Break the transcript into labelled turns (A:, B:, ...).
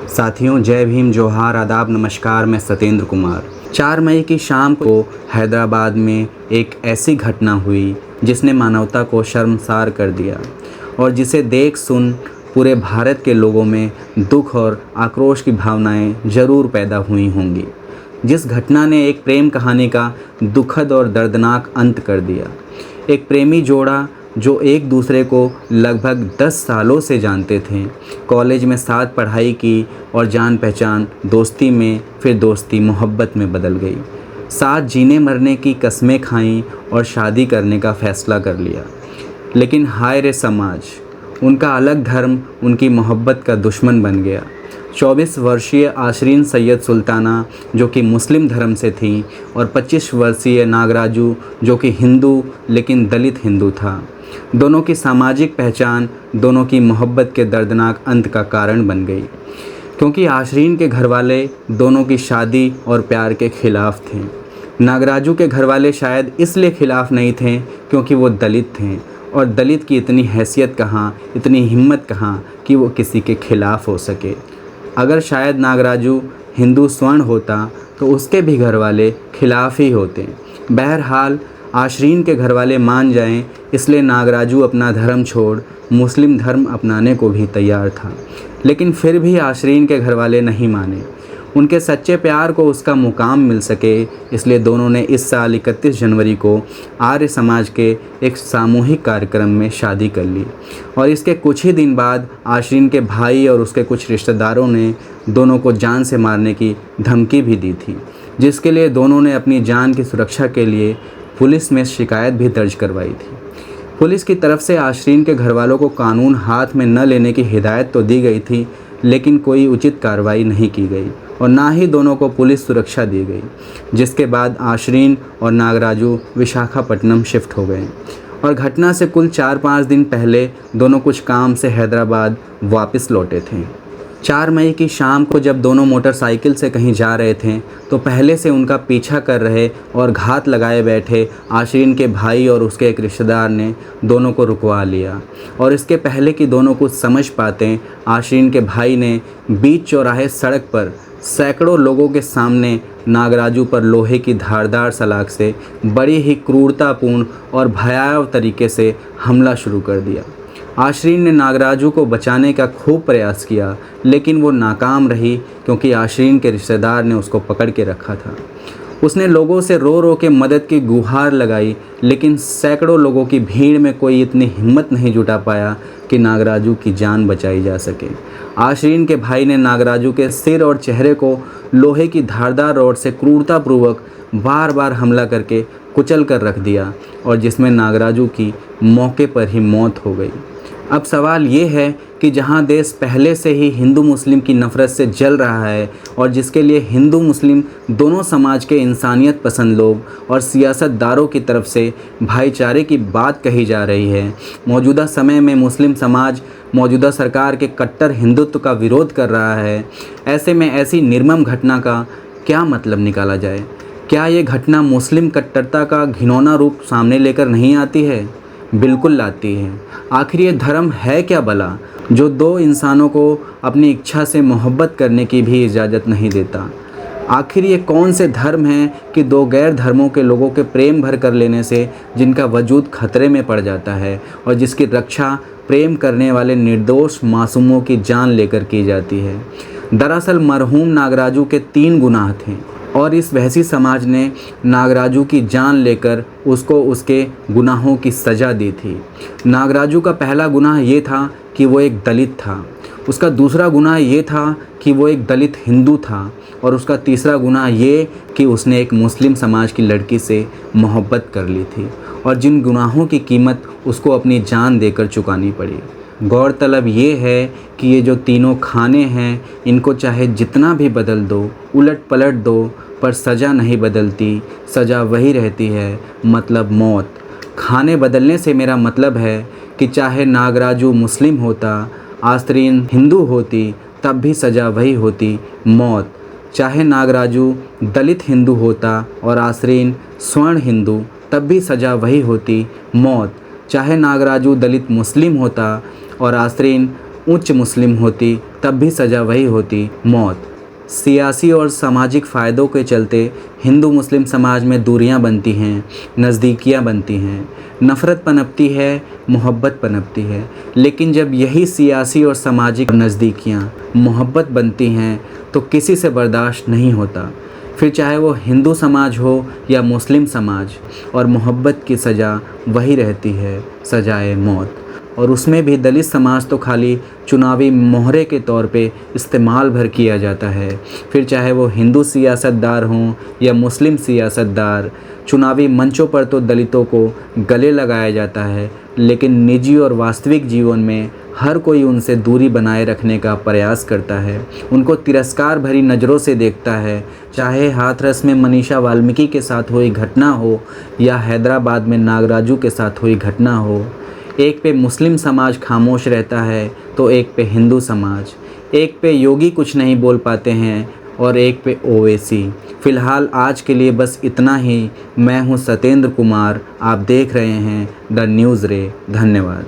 A: साथियों, जय भीम, जोहार, आदाब, नमस्कार। मैं सत्येंद्र कुमार। 4 मई की शाम को हैदराबाद में एक ऐसी घटना हुई जिसने मानवता को शर्मसार कर दिया और जिसे देख सुन पूरे भारत के लोगों में दुख और आक्रोश की भावनाएं ज़रूर पैदा हुई होंगी। जिस घटना ने एक प्रेम कहानी का दुखद और दर्दनाक अंत कर दिया। एक प्रेमी जोड़ा जो एक दूसरे को लगभग 10 सालों से जानते थे, कॉलेज में साथ पढ़ाई की और जान पहचान दोस्ती में, फिर दोस्ती मोहब्बत में बदल गई। साथ जीने मरने की कस्में खाईं और शादी करने का फ़ैसला कर लिया। लेकिन हाय रे समाज, उनका अलग धर्म उनकी मोहब्बत का दुश्मन बन गया। 24 वर्षीय आशरीन सैयद सुल्ताना जो कि मुस्लिम धर्म से थी और 25 वर्षीय नागराजू जो कि हिंदू लेकिन दलित हिंदू था। दोनों की सामाजिक पहचान दोनों की मोहब्बत के दर्दनाक अंत का कारण बन गई, क्योंकि आशरीन के घरवाले दोनों की शादी और प्यार के खिलाफ थे। नागराजू के घरवाले शायद इसलिए खिलाफ नहीं थे क्योंकि वो दलित थे, और दलित की इतनी हैसियत कहाँ, इतनी हिम्मत कहाँ कि वो किसी के खिलाफ हो सके। अगर शायद नागराजू हिंदू स्वर्ण होता तो उसके भी घरवाले खिलाफ ही होते। बहरहाल आशरीन के घरवाले मान जाएं, इसलिए नागराजू अपना धर्म छोड़ मुस्लिम धर्म अपनाने को भी तैयार था। लेकिन फिर भी आशरीन के घरवाले नहीं माने। उनके सच्चे प्यार को उसका मुकाम मिल सके, इसलिए दोनों ने इस साल 31 जनवरी को आर्य समाज के एक सामूहिक कार्यक्रम में शादी कर ली। और इसके कुछ ही दिन बाद आशरीन के भाई और उसके कुछ रिश्तेदारों ने दोनों को जान से मारने की धमकी भी दी थी, जिसके लिए दोनों ने अपनी जान की सुरक्षा के लिए पुलिस में शिकायत भी दर्ज करवाई थी। पुलिस की तरफ से आशरीन के घरवालों को कानून हाथ में न लेने की हिदायत तो दी गई थी, लेकिन कोई उचित कार्रवाई नहीं की गई और ना ही दोनों को पुलिस सुरक्षा दी गई, जिसके बाद आशरीन और नागराजू विशाखापट्टनम शिफ्ट हो गए। और घटना से कुल 4-5 दिन पहले दोनों कुछ काम से हैदराबाद वापस लौटे थे। 4 मई की शाम को जब दोनों मोटरसाइकिल से कहीं जा रहे थे तो पहले से उनका पीछा कर रहे और घात लगाए बैठे आशरीन के भाई और उसके एक रिश्तेदार ने दोनों को रुकवा लिया। और इसके पहले कि दोनों कुछ समझ पाते, आशरीन के भाई ने बीच चौराहे सड़क पर सैकड़ों लोगों के सामने नागराजू पर लोहे की धारदार सलाख से बड़ी ही क्रूरतापूर्ण और भयावह तरीके से हमला शुरू कर दिया। आशरीन ने नागराजू को बचाने का खूब प्रयास किया, लेकिन वो नाकाम रही क्योंकि आशरीन के रिश्तेदार ने उसको पकड़ के रखा था। उसने लोगों से रो रो के मदद की गुहार लगाई, लेकिन सैकड़ों लोगों की भीड़ में कोई इतनी हिम्मत नहीं जुटा पाया कि नागराजू की जान बचाई जा सके। आशरीन के भाई ने नागराजू के सिर और चेहरे को लोहे की धारदार रॉड से क्रूरतापूर्वक बार बार हमला करके कुचल कर रख दिया, और जिसमें नागराजू की मौके पर ही मौत हो गई। अब सवाल ये है कि जहां देश पहले से ही हिंदू मुस्लिम की नफ़रत से जल रहा है और जिसके लिए हिंदू मुस्लिम दोनों समाज के इंसानियत पसंद लोग और सियासतदारों की तरफ से भाईचारे की बात कही जा रही है, मौजूदा समय में मुस्लिम समाज मौजूदा सरकार के कट्टर हिंदुत्व का विरोध कर रहा है। ऐसे में ऐसी निर्मम घटना का क्या मतलब निकाला जाए? क्या ये घटना मुस्लिम कट्टरता का घिनौना रूप सामने लेकर नहीं आती है? बिल्कुल लाती है। आखिर ये धर्म है क्या भला, जो दो इंसानों को अपनी इच्छा से मोहब्बत करने की भी इजाज़त नहीं देता? आखिर ये कौन से धर्म हैं कि दो गैर धर्मों के लोगों के प्रेम भर कर लेने से जिनका वजूद खतरे में पड़ जाता है और जिसकी रक्षा प्रेम करने वाले निर्दोष मासूमों की जान लेकर की जाती है? दरअसल मरहूम नागराजू के 3 गुनाह थे और इस वहसी समाज ने नागराजू की जान लेकर उसको उसके गुनाहों की सज़ा दी थी। नागराजू का पहला गुनाह ये था कि वो एक दलित था। उसका दूसरा गुनाह ये था कि वो एक दलित हिंदू था, और उसका तीसरा गुनाह ये कि उसने एक मुस्लिम समाज की लड़की से मोहब्बत कर ली थी, और जिन गुनाहों की कीमत उसको अपनी जान देकर चुकानी पड़ी। गौरतलब ये है कि ये जो तीनों खाने हैं, इनको चाहे जितना भी बदल दो, उलट पलट दो, पर सज़ा नहीं बदलती। सज़ा वही रहती है, मतलब मौत। खाने बदलने से मेरा मतलब है कि चाहे नागराजू मुस्लिम होता, आशरीन हिंदू होती, तब भी सज़ा वही होती, मौत। चाहे नागराजू दलित हिंदू होता और आशरीन स्वर्ण हिंदू, तब भी सज़ा वही होती, मौत। चाहे नागराजू दलित मुस्लिम होता और आसरीन उच्च मुस्लिम होती तब भी सज़ा वही होती, मौत। सियासी और सामाजिक फ़ायदों के चलते हिंदू मुस्लिम समाज में दूरियां बनती हैं, नज़दीकियां बनती हैं, नफ़रत पनपती है, मोहब्बत पनपती है। लेकिन जब यही सियासी और सामाजिक नज़दीकियां मोहब्बत बनती हैं तो किसी से बर्दाश्त नहीं होता, फिर चाहे वो हिंदू समाज हो या मुस्लिम समाज। और मोहब्बत की सज़ा वही रहती है, सजाए मौत। और उसमें भी दलित समाज तो खाली चुनावी मोहरे के तौर पे इस्तेमाल भर किया जाता है। फिर चाहे वो हिंदू सियासतदार हों या मुस्लिम सियासतदार, चुनावी मंचों पर तो दलितों को गले लगाया जाता है, लेकिन निजी और वास्तविक जीवन में हर कोई उनसे दूरी बनाए रखने का प्रयास करता है, उनको तिरस्कार भरी नज़रों से देखता है। चाहे हाथरस में मनीषा वाल्मीकि के साथ हुई घटना हो या हैदराबाद में नागराजू के साथ हुई घटना हो, एक पे मुस्लिम समाज खामोश रहता है तो एक पे हिंदू समाज, एक पे योगी कुछ नहीं बोल पाते हैं और एक पे ओवैसी। फ़िलहाल आज के लिए बस इतना ही। मैं हूँ सतेंद्र कुमार, आप देख रहे हैं द न्यूज़ रे। धन्यवाद।